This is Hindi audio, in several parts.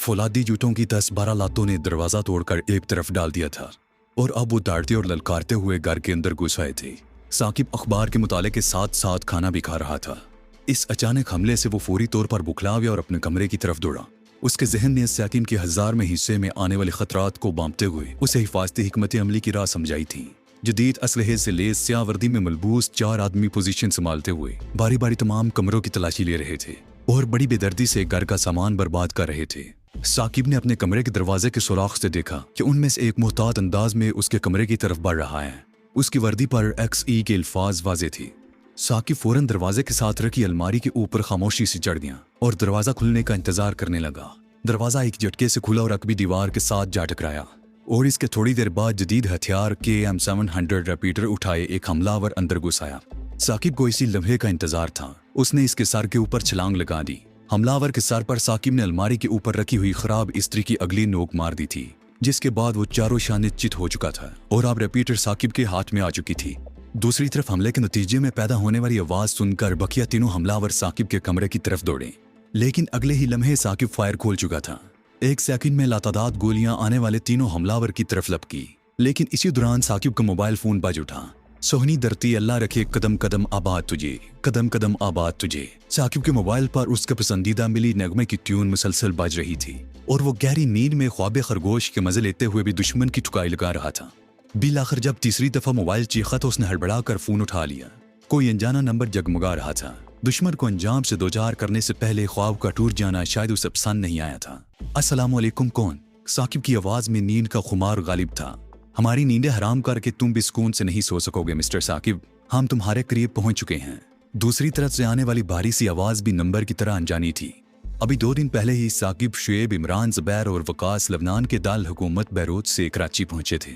फौलादी जूतों की 10-12 लातों ने दरवाजा तोड़कर एक तरफ डाल दिया था और अब वो डांटते और ललकारते हुए घर के अंदर घुस आए थे। साकिब अखबार के मुताले के साथ साथ खाना भी खा रहा था। इस अचानक हमले से वो फौरी तौर पर बुखला गया और अपने कमरे की तरफ दौड़ा। उसके जहन ने साकिब के 1000 में हिस्से में आने वाले खतरात को बांपते हुए उसे हिफाजती हिकमत अमली की राह समझाई थी। जदीद असलहे से लेस स्याह वर्दी में मलबूस 4 आदमी पोजीशन संभालते हुए बारी बारी तमाम कमरों की तलाशी ले रहे थे और बड़ी बेदर्दी से घर का सामान बर्बाद कर रहे थे। साकिब ने अपने कमरे के दरवाजे के सुराख से देखा कि उनमें से एक मुहतात अंदाज में उसके कमरे की तरफ बढ़ रहा है। उसकी वर्दी पर XE के अल्फाज वाजे थे। साकिब फौरन दरवाजे के साथ रखी अलमारी के ऊपर खामोशी से चढ़ गया और दरवाजा खुलने का इंतजार करने लगा। दरवाजा एक झटके से खुला और अकबी दीवार के साथ जा टकराया और इसके थोड़ी देर बाद जदीद हथियार KM700 रिपीटर उठाए एक हमलावर अंदर घुस आया। साकिब को इसी लम्हे का इंतजार था। उसने इसके सर के ऊपर छलांग लगा दी। हमलावर के सर पर साकिब ने अलमारी के ऊपर रखी हुई खराब इस्त्री की अगली नोक मार दी थी, जिसके बाद वो चारों शाने चित हो चुका था और अब रिपीटर साकिब के हाथ में आ चुकी थी। दूसरी तरफ हमले के नतीजे में पैदा होने वाली आवाज सुनकर बकिया तीनों हमलावर साकिब के कमरे की तरफ दौड़े, लेकिन अगले ही लम्हे साकिब फायर खोल चुका था। एक सेकंड में लातादाद गोलियां आने वाले तीनों हमलावर की तरफ लपकी, लेकिन इसी दौरान साकिब का मोबाइल फोन बज उठा। सोहनी धरती अल्लाह रखे कदम कदम आबाद तुझे, कदम कदम आबाद तुझे। साकिब के मोबाइल पर उसका पसंदीदा मिली नगमे की ट्यून मुसलसल बज रही थी और वो गहरी नींद में ख्वाबे खरगोश के मजे लेते हुए भी दुश्मन की ठुकाई लगा रहा था। बिल आखिर जब तीसरी दफा मोबाइल चीखा तो उसने हड़बड़ा कर फोन उठा लिया। कोई अनजाना नंबर जगमगा रहा था। दुश्मन को अंजाम से दो चार करने से पहले ख्वाब का टूट जाना शायद उसे पसंद नहीं आया था। अस्सलाम वालेकुम कौन? साकिब की आवाज में नींद का खुमार गालिब था। हमारी नींदें हराम करके तुम भी सुकून से नहीं सो सकोगे मिस्टर साकिब, हम तुम्हारे करीब पहुंच चुके हैं। दूसरी तरफ से आने वाली भारी सी आवाज भी नंबर की तरह अनजानी थी। अभी 2 दिन पहले ही साकिब, शुएब, इमरान, ज़ुबैर और वकास लबनान के दाल हुकूमत बैरूत से कराची पहुंचे थे।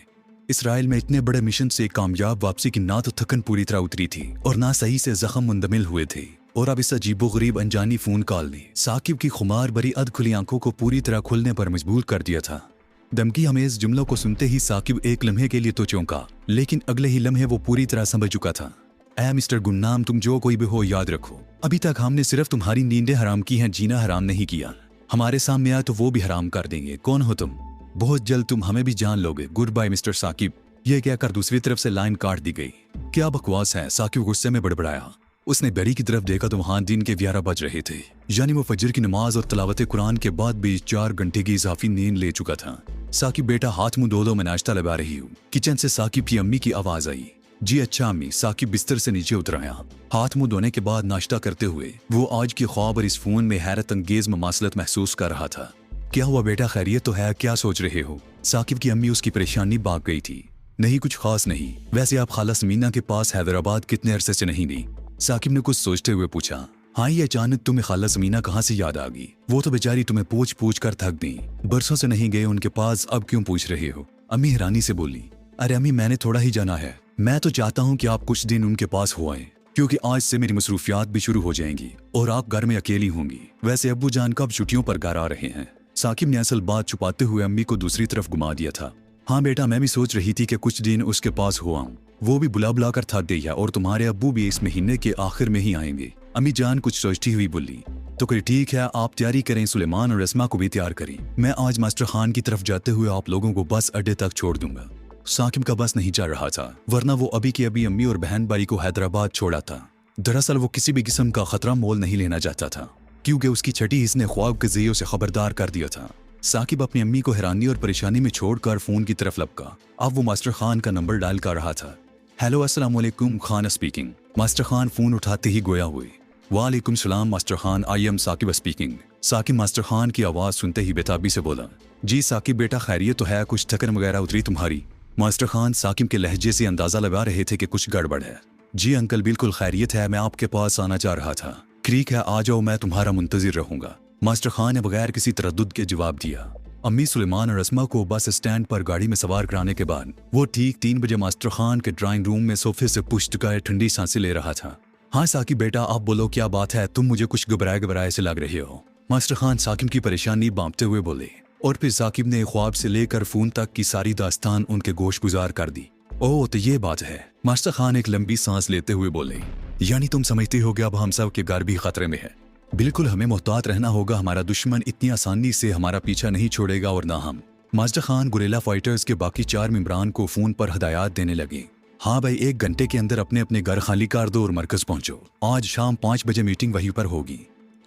इसराइल में इतने बड़े मिशन से कामयाब वापसी की ना तो थकन पूरी तरह उतरी थी और ना सही से जख्म मुंदमिल हुए थे, और अब इस अजीबोगरीब अनजानी फोन कॉल ने साकिब की खुमार भरी अधखुली आंखों को पूरी तरह खुलने पर मजबूर कर दिया था। धमकी हमेज जुमलों को सुनते ही साकिब एक लम्हे के लिए तो चौंका, लेकिन अगले ही लम्हे वो पूरी तरह समझ चुका था। ऐ मिस्टर गुन्नाम, तुम जो कोई भी हो याद रखो, अभी तक हमने सिर्फ तुम्हारी नींदें हराम की हैं, जीना हराम नहीं किया। हमारे सामने आए तो वो भी हराम कर देंगे। कौन हो तुम? बहुत जल्द तुम हमें भी जान लोगे। Good bye mister Saqib. यह कहकर दूसरी तरफ से लाइन काट दी गई। क्या बकवास है? साकिब गुस्से में बड़बड़ाया। उसने बेरी की तरफ देखा तो वहां दिन के 11 बज रहे थे, यानी वो फजर की नमाज और तलावत कुरान के बाद भी 4 घंटे की इजाफी नींद ले चुका था। साकिब बेटा, हाथ मुंह धो लो, मैं नाश्ता लगा रही हूँ। किचन से साकिब की अम्मी की आवाज आई। जी अच्छा अम्मी। साकिब बिस्तर से नीचे उतर आया। हाथ मुंह धोने के बाद नाश्ता करते हुए वो आज की ख्वाब और इस फोन में हैरत अंगेज ममासलत महसूस कर रहा था। क्या हुआ बेटा, खैरियत तो है? क्या सोच रहे हो? साकिब की अम्मी उसकी परेशानी भाग गई थी। नहीं, कुछ खास नहीं। वैसे आप खाला समीना के पास हैदराबाद कितने अरसे से नहीं गई? साकिब ने कुछ सोचते हुए पूछा। हाँ, ये अचानक तुम्हें खाला समीना कहाँ से याद आ गई? वो तो बेचारी तुम्हें पूछ पूछ कर थक गई। बरसों से नहीं गए उनके पास, अब क्यों पूछ रहे हो? अम्मी हैरानी से बोली। अरे अम्मी, मैंने थोड़ा ही जाना है। मैं तो चाहता हूँ कि आप कुछ दिन उनके पास हो आए, क्योंकि आज से मेरी मसरूफियात भी शुरू हो जाएंगी और आप घर में अकेली होंगी। वैसे अब्बू जान कब छुट्टियों पर घर आ रहे हैं? साकिब ने असल बात छुपाते हुए अम्मी को दूसरी तरफ घुमा दिया था। हाँ बेटा, मैं भी सोच रही थी कि कुछ दिन उसके पास हो आऊं। वो भी बुला बुला कर थक गई है और तुम्हारे अब्बू भी इस महीने के आखिर में ही आएंगे। अम्मी जान कुछ सोचती हुई बोली। तो फिर ठीक है, आप तैयारी करें, सुलेमान और रस्मा को भी तैयार करें। मैं आज मास्टर खान की तरफ जाते हुए आप लोगों को बस अड्डे तक छोड़ दूंगा। साकिब का बस नहीं चल रहा था, वरना वो अभी की अभी अम्मी और बहन भाई को हैदराबाद छोड़ा था। दरअसल वो किसी भी किस्म का खतरा मोल नहीं लेना चाहता था, क्योंकि उसकी छठी हिस्स ने ख्वाब के ज़रिए उसे खबरदार कर दिया था। साकिब अपनी अम्मी को हैरानी और परेशानी में छोड़कर फोन की तरफ लपका। अब वो मास्टर खान का नंबर डायल कर रहा था। हेलो, अस्सलाम वालेकुम, Khan speaking. Master Khan phone उठाते ही गोया हुए। वालेकुम सलाम master Khan, I am Saqib speaking. Saqib master Khan की आवाज सुनते ही बेताबी से बोला। जी साकिब बेटा, खैरियत तो है? कुछ थकन वगैरह उतरी तुम्हारी? मास्टर खान साकिब के लहजे से अंदाजा लगा रहे थे कि कुछ गड़बड़ है। जी अंकल, बिल्कुल खैरियत है, मैं आपके पास आना चाह रहा था। ठीक है, आ जाओ, मैं तुम्हारा मुंतजिर रहूंगा। मास्टर खान ने बगैर किसी तरद्दुद के जवाब दिया। अम्मी, सुलेमान और रस्मा को बस स्टैंड पर गाड़ी में सवार कराने के बाद वो ठीक 3 बजे मास्टर खान के ड्राइंग रूम में सोफे से पुष्ट कर ठंडी सांसें ले रहा था। हाँ साकिब बेटा, आप बोलो, क्या बात है? तुम मुझे कुछ घबराए घबराए से लग रहे हो। मास्टर खान साकिब की परेशानी बांपते हुए बोले, और फिर साकिब ने ख्वाब से लेकर फोन तक की सारी दास्तान उनके गोश गुजार कर दी। ओह, तो ये बात है। मास्टर खान एक लंबी सांस लेते हुए बोले, यानी तुम समझती हो कि अब हम सब के घर भी खतरे में है? बिल्कुल हमें मोहतात रहना होगा, हमारा दुश्मन इतनी आसानी से हमारा पीछा नहीं छोड़ेगा और ना हम। मास्टर खान गुरिल्ला फाइटर्स के बाकी 4 मेंबरान को फोन पर हदायत देने लगे। हाँ भाई, 1 घंटे के अंदर अपने अपने घर खाली कर दो और मरकज पहुंचो। आज शाम 5 बजे मीटिंग वहीं पर होगी।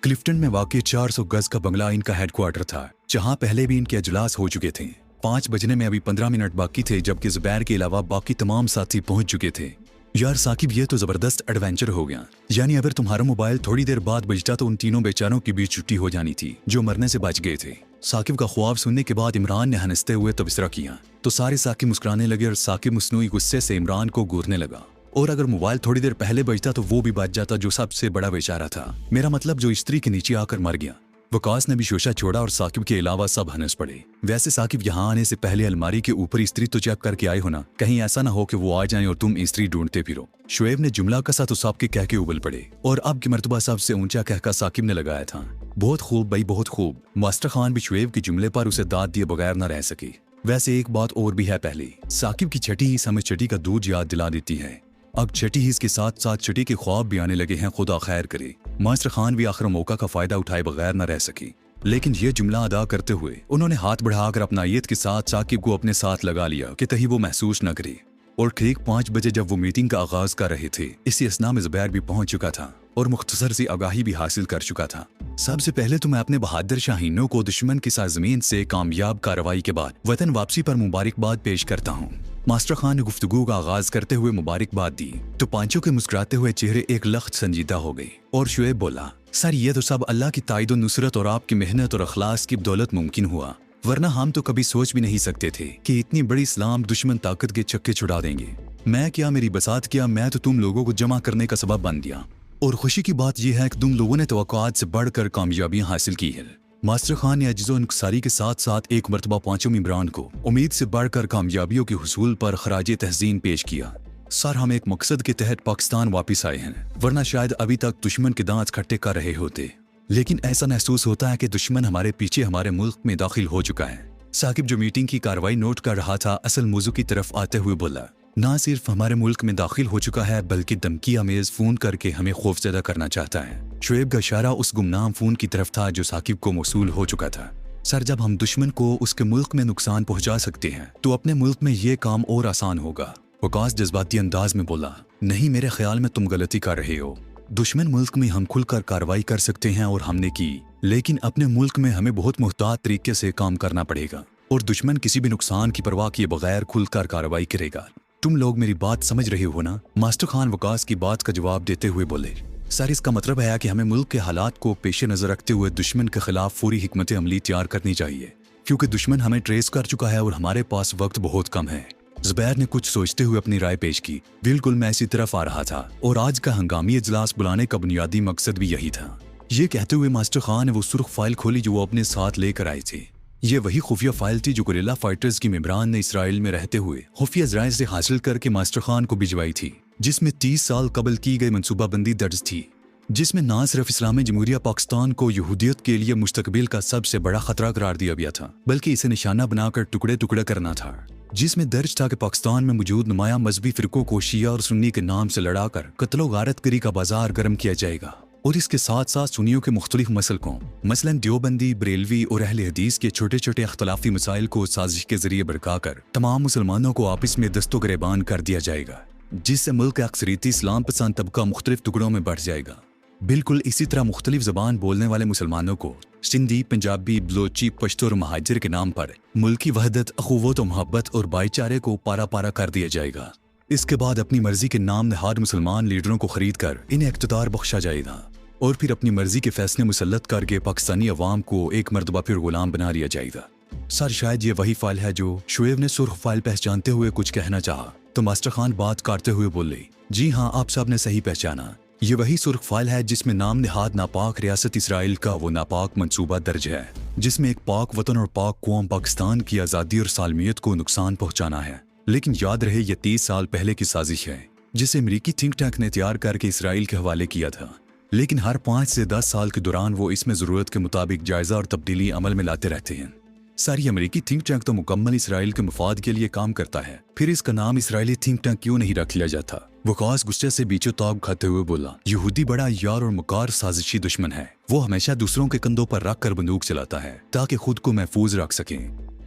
क्लिफ्टन में वाकई 400 गज का बंगला इनका हेडक्वार्टर था, जहां पहले भी इनके अजलास हो चुके थे। 5 बजने में अभी 15 मिनट बाकी थे, जबकि जुबैर के अलावा बाकी तमाम साथी पहुंच चुके थे। यार साकिब, ये तो जबरदस्त एडवेंचर हो गया। यानी अगर तुम्हारा मोबाइल थोड़ी देर बाद बजता तो उन तीनों बेचारों की बीच छुट्टी हो जानी थी जो मरने से बच गए थे। साकिब का ख्वाब सुनने के बाद इमरान ने हंसते हुए तबसरा किया तो सारे साकिब मुस्कुराने लगे और साकिब मसनूई गुस्से से इमरान को घूरने लगा। और अगर मोबाइल थोड़ी देर पहले बजता तो वो भी बच जाता जो सबसे बड़ा बेचारा था, मेरा मतलब जो स्त्री के नीचे आकर मर गया। वकास ने भी शोशा छोड़ा और साकिब के अलावा सब हंस पड़े। वैसे साकिब, यहाँ आने से पहले अलमारी के ऊपर स्त्री तो चेक करके आए हो ना, कहीं ऐसा ना हो कि वो आ जाए और तुम स्त्री ढूंढते फिरो। शुएब ने जुमला कसा तो सबके कह के उबल पड़े और अब की मर्तबा सबसे ऊंचा कहका साकिब ने लगाया था। बहुत खूब भाई, बहुत खूब। मास्टर खान भी शुएब के जुमले पर उसे दाद दिए बगैर न रह सके। वैसे एक बात और भी है, पहले साकिब की छठी ही हमें छठी का दूध याद दिला देती है। अब छठी ही इसके साथ साथ छठी के ख्वाब भी आने लगे हैं, खुदा खैर करे। मास्टर खान भी आखिर मौका का फायदा उठाए बगैर न रह सकी, लेकिन ये जुमला अदा करते हुए उन्होंने हाथ बढ़ाकर अपना ईद के साथ साकिब को अपने साथ लगा लिया कि कहीं वो महसूस न करे। और ठीक 5 बजे जब वो मीटिंग का आगाज कर रहे थे, इसी असना में जुबैर भी पहुंच चुका था और मुख्तसर सी आगाही भी हासिल कर चुका था। सबसे पहले तो मैं अपने बहादुर शाहीनों को दुश्मन की सरजमीन से कामयाब कार्रवाई के बाद वतन वापसी पर मुबारकबाद पेश करता हूँ। मास्टर खान ने गुफ्तगू का आगाज करते हुए मुबारकबाद दी तो पांचों के मुस्कुराते हुए चेहरे एक लख्त संजीदा हो गए और शुएब बोला, सर ये तो सब अल्लाह की ताईद और नुसरत और आपकी मेहनत और अखलास की बदौलत मुमकिन हुआ, वरना हम तो कभी सोच भी नहीं सकते थे कि इतनी बड़ी इस्लाम दुश्मन ताकत के चक्के छुड़ा देंगे। मैं क्या, मेरी बसात क्या, मैं तो तुम लोगों को जमा करने का सबब बन गया। और खुशी की बात यह है कि तुम लोगों ने तवक्कुआत से बढ़कर कामयाबियां हासिल की है। मास्टर खान ने अजीज़ो इंकसारी के साथ साथ एक मरतबा पांचों मेंबरान को उम्मीद से बढ़कर कामयाबियों के हुसूल पर खराज तहसीन पेश किया। सर, हम एक मकसद के तहत पाकिस्तान वापस आए हैं, वरना शायद अभी तक दुश्मन के दांत खट्टे कर रहे होते। लेकिन ऐसा महसूस होता है कि दुश्मन हमारे पीछे हमारे मुल्क में दाखिल हो चुका है। साकिब जो मीटिंग की कार्रवाई नोट कर रहा था, असल मौजू की तरफ आते हुए बोला, ना सिर्फ हमारे मुल्क में दाखिल हो चुका है बल्कि धमकी अमेज फोन करके हमें खौफजदा करना चाहता है। शुएब का इशारा उस गुमनाम फोन की तरफ था जो साकिब को मौसूल हो चुका था। सर, जब हम दुश्मन को उसके मुल्क में नुकसान पहुंचा सकते हैं तो अपने मुल्क में ये काम और आसान होगा। वकास जज्बाती अंदाज में बोला, नहीं, मेरे ख्याल में तुम गलती कर रहे हो। दुश्मन मुल्क में हम खुलकर कार्रवाई कर सकते हैं और हमने की, लेकिन अपने मुल्क में हमें बहुत मुहतात तरीके से काम करना पड़ेगा और दुश्मन किसी भी नुकसान की परवाह किए बगैर खुलकर कार्रवाई करेगा। तुम लोग मेरी बात समझ रहे हो ना? मास्टर खान वकास की बात का जवाब देते हुए बोले, सर, इसका मतलब है कि हमें मुल्क के हालात को पेश नजर रखते हुए दुश्मन के खिलाफ पूरी हिकमत अमली तैयार करनी चाहिए, क्योंकि दुश्मन हमें ट्रेस कर चुका है और हमारे पास वक्त बहुत कम है। जुबैर ने कुछ सोचते हुए अपनी राय पेश की। बिल्कुल मैं इसी तरफ आ रहा था और आज का हंगामी इजलास बुलाने का बुनियादी मकसद भी यही था। ये कहते हुए मास्टर खान ने वो सुर्ख फाइल खोली जो वो अपने साथ लेकर आए थे। ये वही खुफिया फाइल थी जो गुरिल्ला फाइटर्स की मेंबरान ने इसराइल में रहते हुए खुफिया ज़राए से हासिल करके मास्टर खान को भिजवाई थी, जिसमें 30 साल कबल की गई मनसूबाबंदी दर्ज थी, जिसमें ना सिर्फ इस्लामी जमहूरिया पाकिस्तान को यहूदियत के लिए मुस्तकबिल का सबसे बड़ा खतरा करार दिया गया था, बल्कि इसे निशाना बनाकर टुकड़े टुकड़े करना था। जिसमें दर्ज था कि पाकिस्तान में मौजूद नुमाया मजहबी फिरकों को शिया और सुन्नी के नाम से लड़ाकर कत्लो गारतगरी का बाजार गर्म किया जाएगा और इसके साथ साथ सुन्नियों के मुख्तलिफ मसलकों मसलन देवबंदी, बरेलवी और अहले हदीस के छोटे छोटे अख्तलाफी मसाइल को साजिश के जरिए भड़काकर तमाम मुसलमानों को आपस में दस्तो गिरेबान कर दिया जाएगा, जिससे मुल्क का अक्सरियती इस्लाम पसंद तबका मुख्तलिफ टुकड़ों में बढ़ जाएगा। बिल्कुल इसी तरह मुख्तलिफ ज़बान बोलने वाले मुसलमानों को सिंधी, पंजाबी, बलोची, पश्तो और महाजर के नाम पर मुल्की वहदत, अखुवत, मोहब्बत और भाईचारे को पारा पारा कर दिया जाएगा। इसके बाद अपनी मर्जी के नाम नहाद मुसलमान लीडरों को खरीद कर इन्हें इख्तियार बख्शा जाएगा और फिर अपनी मर्जी के फैसले मुसल्लत करके पाकिस्तानी अवाम को एक मरतबा फिर गुलाम बना लिया जाएगा। सर, शायद ये वही फाइल है जो शुएब ने सुर्ख फाइल पहचानते हुए कुछ कहना चाहा तो मास्टर खान बात करते हुए बोले, जी हाँ, आप सब ने सही पहचाना। ये वही सुर्ख फाइल है जिसमें नाम निहाद नापाक रियासत इसराइल का वो नापाक मंसूबा दर्ज है, जिसमें एक पाक वतन और पाक कौम पाकिस्तान की आज़ादी और सालमियत को नुकसान पहुंचाना है। लेकिन याद रहे ये 30 साल पहले की साजिश है जिसे अमरीकी थिंक टैंक ने तैयार करके इसराइल के हवाले किया था, लेकिन हर 5 से 10 साल के दौरान वो इसमें ज़रूरत के मुताबिक जायज़ा और तब्दीली अमल में लाते रहते हैं। सारी अमेरिकी थिंक टैंक तो मुकम्मल इसराइल के मुफाद के लिए काम करता है, फिर इसका नाम इसराइली थिंक टैंक क्यों नहीं रख लिया जाता? वकास गुस्से से बीचों ताब खाते हुए बोला, यहूदी बड़ा यार और मुकार साजिशी दुश्मन है। वो हमेशा दूसरों के कंधों पर रख कर बंदूक चलाता है ताकि खुद को महफूज रख सके।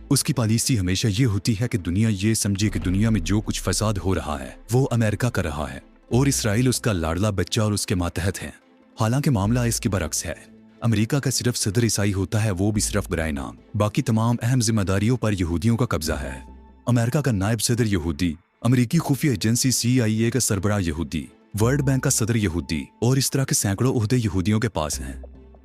उसकी पॉलिसी हमेशा ये होती है कि दुनिया ये समझे कि दुनिया में जो कुछ फसाद हो रहा है वो अमेरिका कर रहा है और इसराइल उसका लाडला बच्चा और उसके मातहत है। हालांकि मामला इसके बरक्स है। अमेरिका का सिर्फ सदर ईसाई होता है, वो भी सिर्फ बराए नाम। बाकी तमाम अहम जिम्मेदारियों पर यहूदियों का कब्जा है। अमेरिका का नायब सदर यहूदी, अमेरिकी खुफिया एजेंसी CIA का सरबराह यहूदी, वर्ल्ड बैंक का सदर यहूदी और इस तरह के सैकड़ों ओहदे यहूदियों के पास हैं।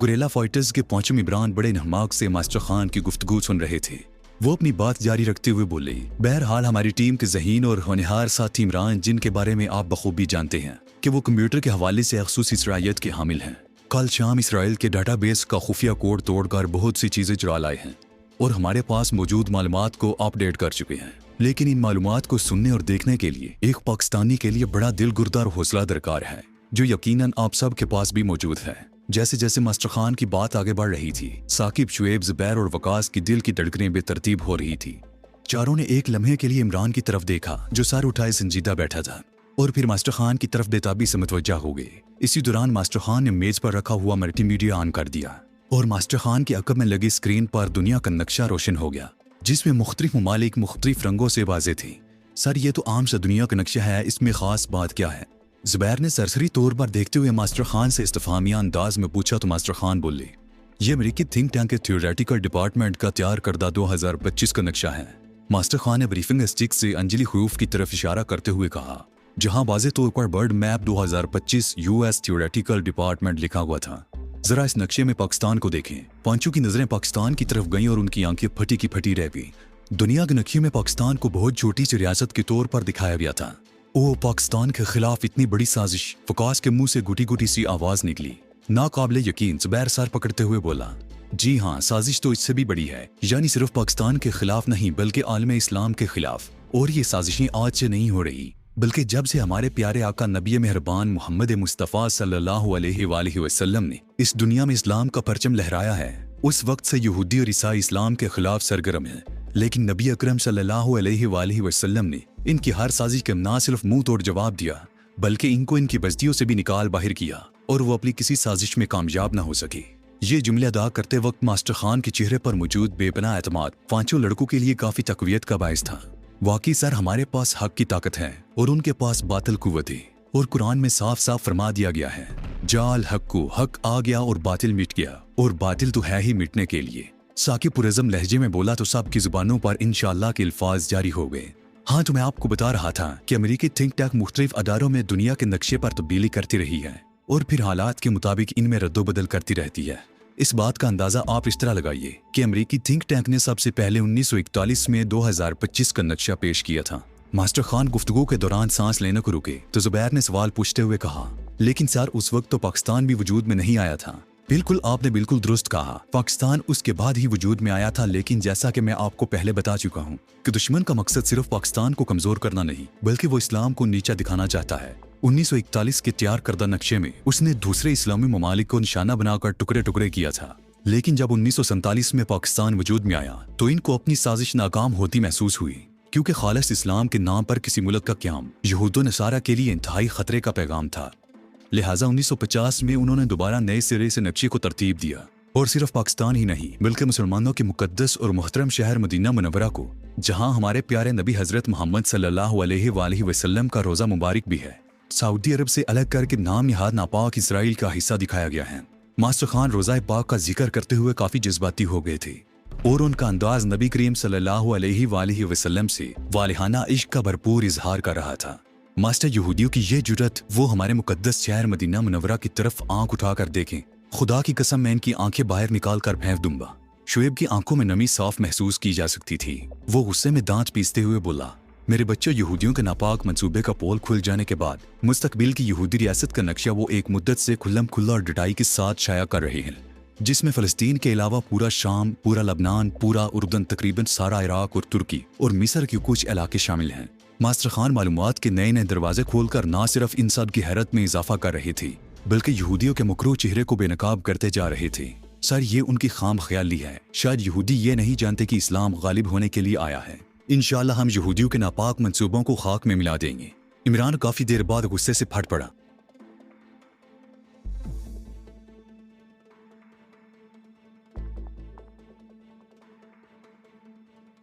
गुरेला फाइटर्स के 5 इमरान बड़े नहमाक से मास्टर खान की गुफ्तगू सुन रहे थे। वो अपनी बात जारी रखते हुए बोले, बहरहाल हमारी टीम के ज़हीन और होनहार साथी इमरान, जिनके बारे में आप बखूबी जानते हैं कि वो कंप्यूटर के हवाले से ख़ुसूसी सलाहियत के हामिल हैं, कल शाम इसराइल के डाटाबेस का खुफिया कोड तोड़कर बहुत सी चीज़ें चुरा लाए हैं और हमारे पास मौजूद मालूमात को अपडेट कर चुके हैं। लेकिन इन मालूमात को सुनने और देखने के लिए एक पाकिस्तानी के लिए बड़ा दिल गुर्दा और हौसला दरकार है, जो यकीनन आप सब के पास भी मौजूद है। जैसे जैसे मास्टर खान की बात आगे बढ़ रही थी, साकिब, शुएब, ज़ुबैर और वकास की दिल की धड़कनें बेतरतीब हो रही थी। चारों ने एक लम्हे के लिए इमरान की तरफ देखा, जो सर उठाए संजीदा बैठा था, और फिर मास्टर खान की तरफ बेताबी से मुतवज्जा हो गए। इसी दौरान मास्टर खान ने मेज पर रखा हुआ मल्टीमीडिया ऑन कर दिया और मास्टर खान की अकब में लगी स्क्रीन पर दुनिया का नक्शा रोशन हो गया, जिसमें मुख्तलिफ ममालिक मुख्तलिफ रंगों से वाज़े थे। सर, ये तो आम सा दुनिया का नक्शा है, इसमें खास बात क्या है? ज़ुबैर ने सरसरी तौर पर देखते हुए मास्टर खान से इस्तिफामिया अंदाज में पूछा तो मास्टर खान बोले, ये अमेरिकी थिंक टैंक के थ्योरेटिकल डिपार्टमेंट का तैयार करदा 2025 का नक्शा है। मास्टर खान ने ब्रीफिंग स्टिक से अंजलि हरूफ की तरफ इशारा करते हुए कहा, जहां वाज़े तौर पर bird map 2025 US theoretical department लिखा हुआ था। जरा इस नक्शे में पाकिस्तान को देखें। पांचों की नजरें पाकिस्तान की तरफ गईं और उनकी आंखें फटी की फटी रह गईं। दुनिया के नक्शे में पाकिस्तान को बहुत छोटी सी रियासत के तौर पर दिखाया गया था। ओ, पाकिस्तान के खिलाफ इतनी बड़ी साजिश! वकास के मुंह से गुटी गुटी सी आवाज निकली। नाकाबिले यकीन ज़ुबैर सर पकड़ते हुए बोला, जी हाँ, साजिश तो इससे भी बड़ी है, यानी सिर्फ पाकिस्तान के खिलाफ नहीं बल्कि आलम इस्लाम के खिलाफ। और ये साजिशें आज से नहीं हो रही, बल्कि जब से हमारे प्यारे आका नबी मेहरबान मोहम्मद मुस्तफ़ा सल्लल्लाहु अलैहि वसल्लम ने इस दुनिया में इस्लाम का परचम लहराया है, उस वक्त से यहूदी और ईसाई इस्लाम के खिलाफ सरगर्म हैं। लेकिन नबी अकरम सल्लल्लाहु अलैहि वसल्लम ने इनकी हर साजिश का न सिर्फ मुंह तोड़ जवाब दिया, बल्कि इनको इनकी बस्तियों से भी निकाल बाहर किया और वो अपनी किसी साजिश में कामयाब न हो सके। ये जुमले अदा करते वक्त मास्टर खान के चेहरे पर मौजूद बेपनाह एतमाद पांचों लड़कों के लिए काफी तकवीयत का बायस था। वाकई सर, हमारे पास हक की ताकत है और उनके पास बातिल कुव्वत है, और कुरान में साफ साफ फरमा दिया गया है, जाल हक को, हक आ गया और बातिल मिट गया, और बातिल तो है ही मिटने के लिए। साकिब पुरज़म लहजे में बोला तो सब की जुबानों पर इंशाअल्लाह के अल्फाज जारी हो गए। हाँ, तो मैं आपको बता रहा था कि अमेरिकी थिंक टैंक मुख्तलिफ अदारों में दुनिया के नक्शे पर तब्दीली करती रही है और फिर हालात के मुताबिक इनमें रद्दोबदल करती रहती है। इस बात का अंदाजा आप इस तरह लगाइए कि अमेरिकी थिंक टैंक ने सबसे पहले 1941 में 2025 का नक्शा पेश किया था। मास्टर खान गुफ्तगू के दौरान सांस लेने को रुके तो ज़ुबैर ने सवाल पूछते हुए कहा, लेकिन सर, उस वक्त तो पाकिस्तान भी वजूद में नहीं आया था। बिल्कुल, आपने बिल्कुल दुरुस्त कहा, पाकिस्तान उसके बाद ही वजूद में आया था। लेकिन जैसा कि मैं आपको पहले बता चुका हूँ कि दुश्मन का मकसद सिर्फ पाकिस्तान को कमजोर करना नहीं, बल्कि वो इस्लाम को नीचा दिखाना चाहता है। 1941 के तैयार करदा नक्शे में उसने दूसरे इस्लामी ममालिक को निशाना बनाकर टुकड़े टुकड़े किया था। लेकिन जब 1947 में पाकिस्तान वजूद में आया तो इनको अपनी साजिश नाकाम होती महसूस हुई, क्योंकि खालिस इस्लाम के नाम पर किसी मुल्क का क़याम यहूद नसारा के लिए इंतहाई खतरे का पैगाम था। लिहाजा 1950 में उन्होंने दोबारा नए सिरे से नक्शे को तरतीब दिया और सिर्फ पाकिस्तान ही नहीं बल्कि मुसलमानों के मुकद्दस और मोहतरम शहर मदीना मुनव्वरा को, जहां हमारे प्यारे नबी हजरत मोहम्मद सल्लल्लाहु अलैहि वसल्लम का रोज़ा मुबारक भी है, सऊदी अरब से अलग करके नाम निहाद नापाक इसराइल का हिस्सा दिखाया गया है। मास्टर खान रोज़ा पाक का जिक्र करते हुए काफी जज्बाती हो गए थे और उनका अंदाज नबी करीम सल्लल्लाहु अलैहि वसल्लम से वालिहाना इश्क का भरपूर इजहार कर रहा था। मास्टर, यहूदियों की ये जुर्रत, वो हमारे मुकद्दस शहर मदीना मुनव्वरा की तरफ आंख उठाकर देखें। खुदा की कसम, मैं इनकी आंखें बाहर निकाल कर फेंक दूंगा। शुएब की आंखों में नमी साफ महसूस की जा सकती थी। वो गुस्से में दांत पीसते हुए बोला, मेरे बच्चों, यहूदियों के नापाक मंसूबे का पोल खुल जाने के बाद मुस्तकबिल की यहूदी रियासत का नक्शा वो एक मुद्दत से खुल्लम खुल्ला और डटाई के साथ शाया कर रहे हैं, जिसमें फ़लस्तीन के अलावा पूरा शाम, पूरा लबनान, पूरा उर्दन, तकरीबन सारा इराक और तुर्की और मिस्र के कुछ इलाके शामिल हैं। मास्टर खान मालूमात के नए नए दरवाजे खोलकर न सिर्फ इन सब की हैरत में इजाफा कर रहे थे, बल्कि यहूदियों के मुकरू चेहरे को बेनकाब करते जा रहे थे। सर ये उनकी खाम ख्याली है, शायद यहूदी ये नहीं जानते कि इस्लाम गालिब होने के लिए आया है। इंशाल्लाह हम यहूदियों के नापाक मंसूबों को खाक में मिला देंगे। इमरान काफी देर बाद गुस्से से फट पड़ा